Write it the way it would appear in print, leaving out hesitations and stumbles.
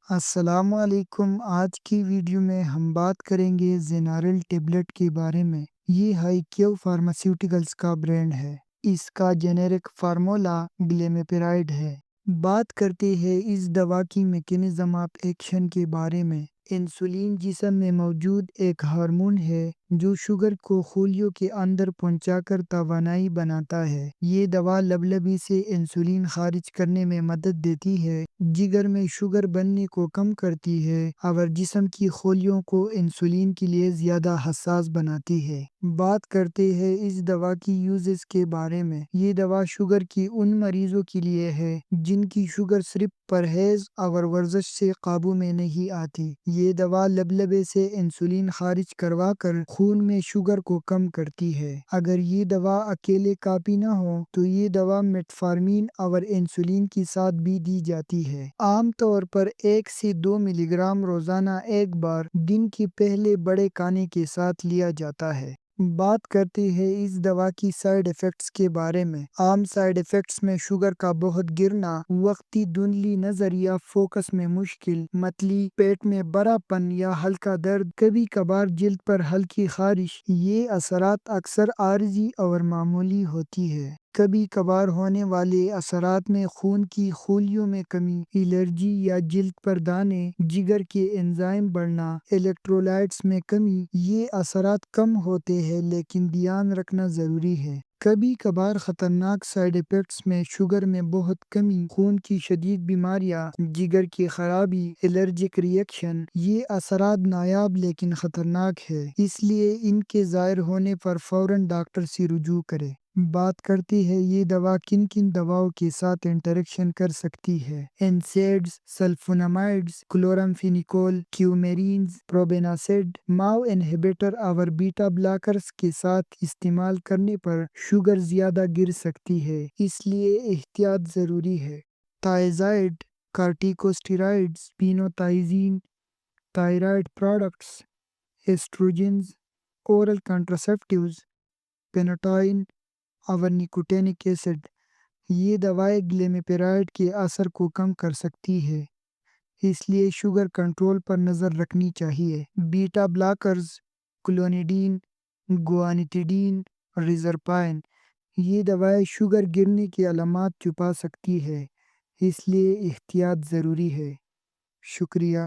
السلام علیکم۔ آج کی ویڈیو میں ہم بات کریں گے زینارل ٹیبلٹ کے بارے میں۔ یہ ہائی کیو فارماسیوٹیکلز کا برانڈ ہے۔ اس کا جینیرک فارمولا گلیمیپرائڈ ہے۔ بات کرتے ہیں اس دوا کی میکینزم آف ایکشن کے بارے میں۔ انسولین جسم میں موجود ایک ہارمون ہے جو شوگر کو خلیوں کے اندر پہنچا کر توانائی بناتا ہے۔ یہ دوا لبلبی سے انسولین خارج کرنے میں مدد دیتی ہے، جگر میں شوگر بننے کو کم کرتی ہے اور جسم کی خلیوں کو انسولین کے لیے زیادہ حساس بناتی ہے۔ بات کرتے ہیں اس دوا کی یوزز کے بارے میں۔ یہ دوا شوگر کی ان مریضوں کے لیے ہے جن کی شوگر صرف پرہیز اور ورزش سے قابو میں نہیں آتی۔ یہ دوا لبلبے سے انسولین خارج کروا کر خون میں شوگر کو کم کرتی ہے۔ اگر یہ دوا اکیلے کافی نہ ہو تو یہ دوا میٹفارمین اور انسولین کے ساتھ بھی دی جاتی ہے۔ عام طور پر 1 سے 2 ملی گرام روزانہ ایک بار دن کے پہلے بڑے کھانے کے ساتھ لیا جاتا ہے۔ بات کرتے ہیں اس دوا کی سائیڈ ایفیکٹس کے بارے میں۔ عام سائیڈ ایفیکٹس میں شوگر کا بہت گرنا، وقتی دھندلی نظر یا فوکس میں مشکل، متلی، پیٹ میں بڑا پن یا ہلکا درد، کبھی کبھار جلد پر ہلکی خارش۔ یہ اثرات اکثر عارضی اور معمولی ہوتی ہے۔ کبھی کبھار ہونے والے اثرات میں خون کی خلیوں میں کمی، الرجی یا جلد پر دانے، جگر کے انزائم بڑھنا، الیکٹرولائٹس میں کمی۔ یہ اثرات کم ہوتے ہیں لیکن دھیان رکھنا ضروری ہے۔ کبھی کبھار خطرناک سائیڈ ایفیکٹس میں شوگر میں بہت کمی، خون کی شدید بیماریاں، جگر کی خرابی، الرجک ری ایکشن۔ یہ اثرات نایاب لیکن خطرناک ہے، اس لیے ان کے ظاہر ہونے پر فوراً ڈاکٹر سے رجوع کریں۔ بات کرتے ہیں یہ دوا کن کن دواؤں کے ساتھ انٹریکشن کر سکتی ہے۔ NSAIDs، سلفونامائڈز، کلورامفینیکول، کیومیرینز، پروبیناسیڈ، ماؤ انہیبیٹر اور بیٹا بلاکرز کے ساتھ استعمال کرنے پر شوگر زیادہ گر سکتی ہے، اس لیے احتیاط ضروری ہے۔ تھائزائڈ، کارٹیکوسٹیرائڈز، پینوتائزین، تھائرائڈ پروڈکٹس، ایسٹروجنز، اورل کنٹراسیپٹیوز، پینوٹائن اور نیکوٹینک ایسڈ۔ یہ دوائیں گلیمیپرائڈ کے اثر کو کم کر سکتی ہے، اس لیے شوگر کنٹرول پر نظر رکھنی چاہیے۔ بیٹا بلاکرز، کلونیڈین، گوانیٹیڈین، ریزرپائن۔ یہ دوائیں شوگر گرنے کی علامات چھپا سکتی ہے، اس لیے احتیاط ضروری ہے۔ شکریہ۔